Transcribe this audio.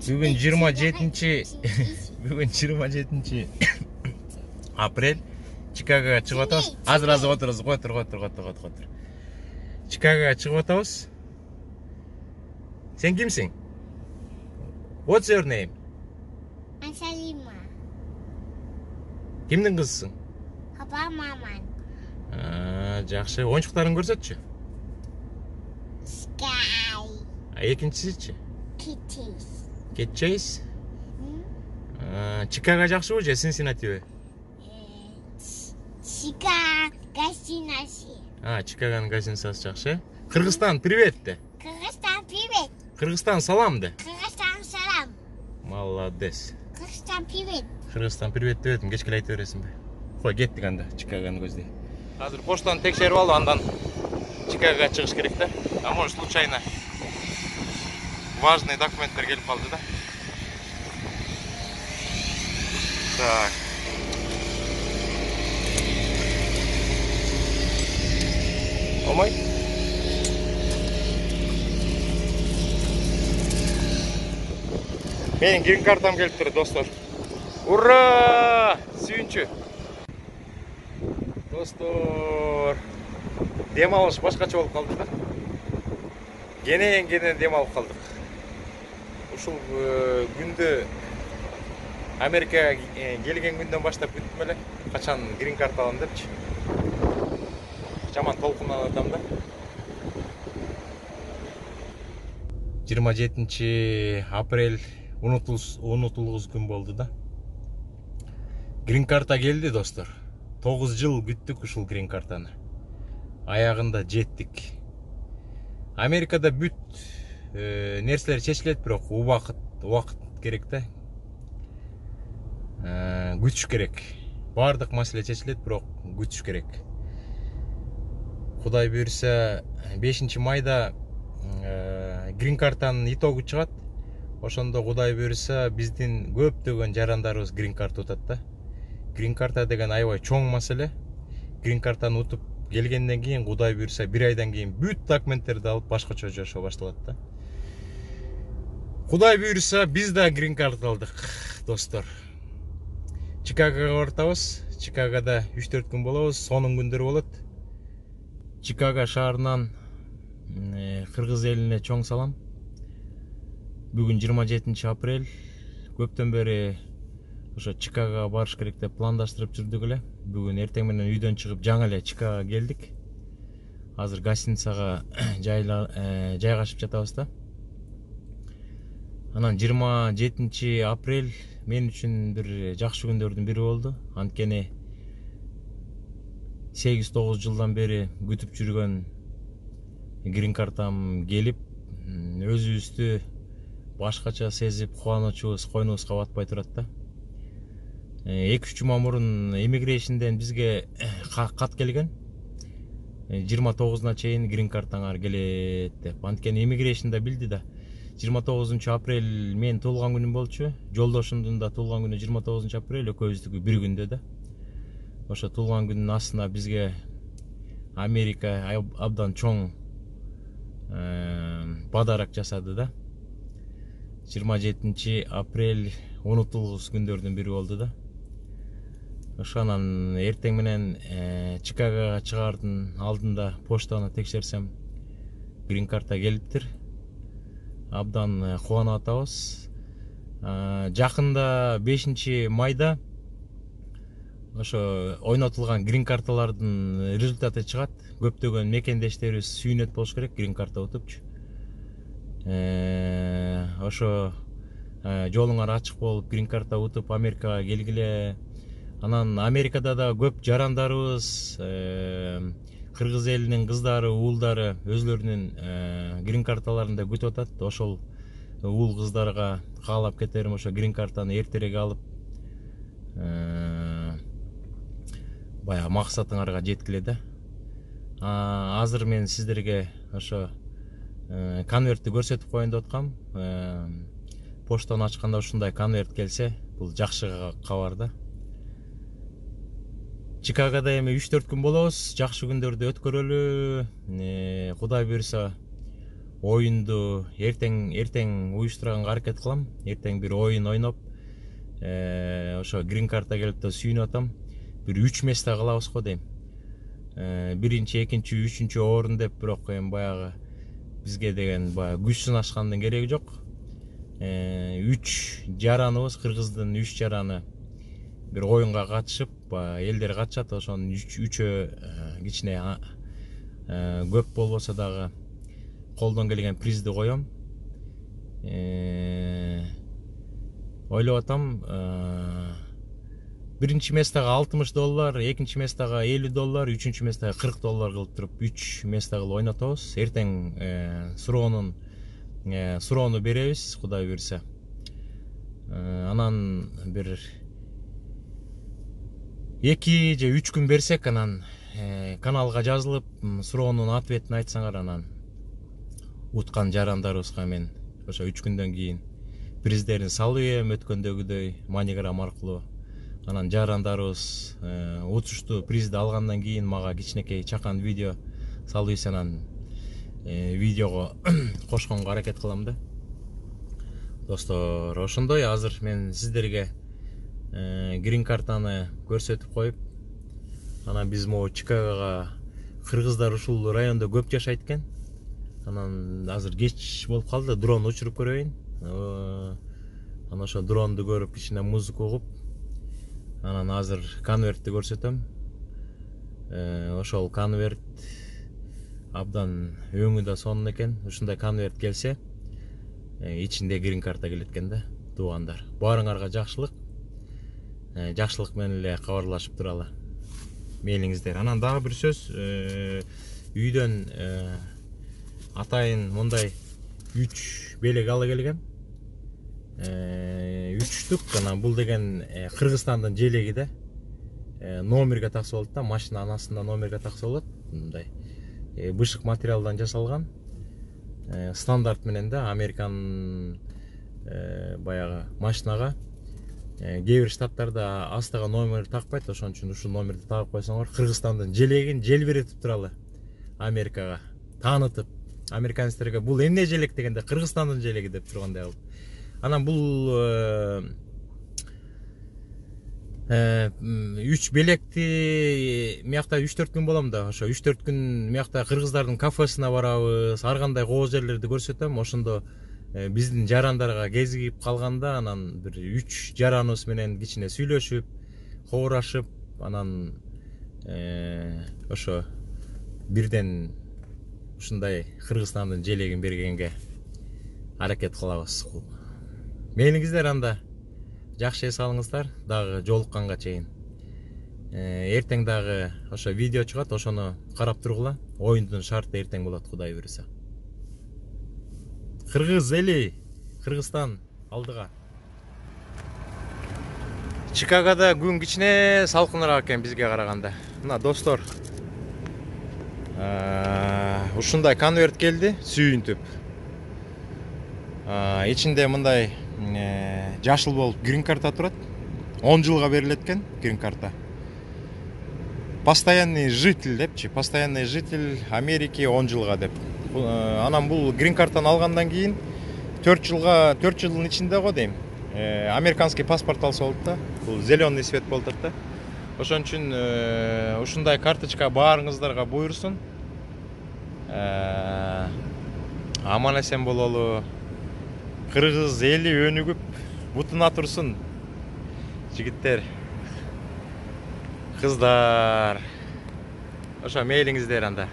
Бүгін 27 бүгін 27 апрель. Чикагоға шығып атабыз. Азыр отырыңыз. Қой тұр. Чикагоға шығып атабыз. Сен кімсің? What's your name? Аншалима. Кімнің қызысың? Папа, маман. Жақсы. Ойыншықтарын көрсетші. Sky. Екіншісі? Kitties. Кетчейс? Чикаго жақсы ғой, Синсинати бе? Чикаго гостиница. Чикагоның гостиницасы жақсы. Қырғызстан, привет де. Кыргызстан, привет. Қырғызстан, салам де. Кыргызстан, салам. Молодец. Кыргызстан, привет. Қырғызстан, привет деп едім, кешкілі айтып бересің бе? Қой, кеттік анда, Чикагоны көздей. Қазір поштаны тексеріп алды, андан Чикагоға шығыш керек та. А может, случайно важный документтер келіп қалды да. Так. Olmay. Benim green kartam gelip durdu dostlar. Ура! Сүйінші. Достар. Демалыш башқача болып қалды да. Генен дем алып қалдық. Ушул күнді Америкаға келген күнден баштап күттім әле. Қачан грин карт алам депчи. Жаман толқыннан атам да. 27 апрель унутулгус күн болды да. Грин карта келди достар. 9 жыл күттік ушул грин картаны. Аяғында жеттік. Америкада бүт нерселер чечилет, бирок убакыт керек да. Күтүш керек. Бардык маселе чечилет, бирок күтүш керек. Кудай буйрса 5 майда грин картанын итогу чыгат. Ошондо Кудай буйрса биздин көптөгөн жарандарыбыз грин карта утат да. Грин карта деген аябай чоң маселе. Грин картаны утуп келгенден кийин Кудай буйрса 1 айдан кийин бүт документтерди алып башкача жашоо башталат да. Кудай буйрса биз да грин карта алдык, достор. Чикагога бартабыз. Чикагода 3-4 күн болобуз, сонун күндөр болот. Чикаго шаарынан Кыргыз элине чоң салам. Бүгүн 27 апрель. Көптөн бери ошо Чикагога барыш керек деп пландаштырып жүрдүк эле. Бүгүн эртең менен үйдөн чыгып жаңы эле Чикагога келдик. Азыр гостиницага жайгашып жатабыз да. Анан 27 апрель мен үчүн бир жакшы күндөрдүн бири болду. Анткени 8-9 жылдан бери күтүп жүргөн грин картам келип, өзүбүздү башкача сезип, кубанычыбыз койнубузга батпай турат да. 2-3 жума мурун иммигрейшнден бизге кат келген. 29-на чейин грин картаңар келет деп. Анткени иммигрейшнда билди да. 29 апрель мен туулган күнүм болчу. Жолдошумдун да туулган күнү 29 апрель, экөөбүздүкү бир күндө да. Ошо туулган күнүнүн астына бизге Америка абдан чоң подарок жасады да. 27 апрель унутулгус күндөрдүн бири болду да. Ошонан эртең менен Чикагоға чыгаардын алдында поштаны текшерсем, грин карта келиптир. Абдан кубанып атабыз. Жакында 5 майда ошо ойнотулган грин карталардын результаты чыгат. Көптөгөн мекендештерибиз сүйүнөт болуш керек грин карта утупчу. Ошо жолуңар ачык болуп грин карта утуп Америкага келгиле. Анан Америкада да көп жарандарыбыз, Кыргыз элинин кыздары, уулдары өзлөрүнүн грин карталарында күтүп атат. Ошол уул кыздарга каалап кетерим, ошо грин картаны эртерээк алып, баягы максатыңарга жеткиле да. Азыр мен сиздерге ошо конвертти көрсөтүп коеюн деп аткам. Поштаны ачканда ушундай конверт келсе, бул жакшы кабар да. Чикагода эми 3-4 күн болобуз. Жакшы күндөрдү өткөрөлү. Кудай буйрса оюнду эртең уюштурганга аракет кылам. Эртең бир оюн ойноп, ошо грин картка келип да сүйүнүп атам. Бир 3 месте кылабыз го дейм. Биринчи, экинчи, үчүнчү орун деп, бирок эми баягы бизге деген баягы күч сынашкандын кереги жок. 3 жараныбыз, кыргыздын 3 жараны бир оюнга катышып, элдер катышат. Ошонун 3-өө кичине көп болбосо дагы колдон келген призди коем. Ойлоп атам, биринчи местага $60, экинчи местага $50, үчүнчү местага $40 кылып туруп 3 места кылып ойнотобуз. Эртең суроону беребиз, Кудай буйрса. Анан бир 2 же 3 күн берсек, анан каналга жазылып, суроонун ответин айтсаңар, анан уткан жарандарыбызга мен ошо 3 күндөн кийин приздерин салып ийем, өткөндөгүдөй маниграм аркылуу. Анан жарандарыбыз утуштуу призди алгандан кийин мага кичинекей чакан видео салып ийсе, анан видеого кошконго аракет кылам да. Достор, ошондой. Азыр мен сиздерге грин картаны көрсөтүп коюп, анан биз могу Чикагога кыргыздар ушул райондо көп жашайт экен. Анан азыр кеч болуп калды, дрон учуруп көрөйүн. Анан ошо дронду көрүп, кичине музыка угуп, анан азыр конвертти көрсөтөм. Ошол конверт абдан өңү да сонун экен. Ушундай конверт келсе, ичинде грин карта келет экен да, туугандар. Баарыңарга жакшылык. Жакшылык менен эле кабарлашып туралы. Мейлиңиздер. Анан дагы бир сөз, үйдөн атайын мындай 3 белек ала келгем. 3 штук. Анан бул деген Кыргызстандын желеги да. Номерге такса болот да, машина анасында номерге такса болот. Мындай бышык материалдан жасалган. Стандарт менен да, Американын баягы машинага кээ бир штаттарда астыга номер такпайт, ошон үчүн ушул номерди тагып койсоңор, Кыргызстандын желегин желбиретип туралы Америкага таанытып, американецтерге бул эмне желек дегенде Кыргызстандын желеги деп тургандай кылып. Анан бул 3 белекти миякта 3-4 күн болом да. Ошо 3-4 күн миякта кыргыздардын кафесине барабыз, ар кандай кооз жерлерди көрсөтөм. Ошондо биздин жарандарга кезигип калганда, анан бир 3 жараныбыз менен кичине сүйлөшүп, хоорашып, анан ошо бирден ушундай Кыргызстандын желегин бергенге аракет кылабыз. Мейлиңиздер, анда жакшы эс алыңыздар. Дагы жолукканга чейин. Эртең дагы ошо видео чыгат, ошону карап тургула. Оюндун шарты эртең болот, Кудай буйрса. Кыргыз эли, Кыргызстан алдыга. Чикагода күн кичине салкыныраак экен бизге караганда. Мына достор, ушундай конверт келди, сүйүнтүп. Ичинде мындай жашыл болуп грин карта турат. 10 жылга берилет экен грин карта. Постоянный житель депчи, постоянный житель Америки 10 жылга деп. Анан бул грин картаны алгандан кийин 4 жылдын ичинде го дейм. Американский паспорт алса болот да. Бул зеленый свет болуп атат да. Ошон үчүн ушундай карточка баарыңыздарга буйрсун. Аман эсен бололу. Кыргыз эли өнүгүп, бутуна турсун. Жигиттер, кыздар. Ошо мейлиңиздер анда.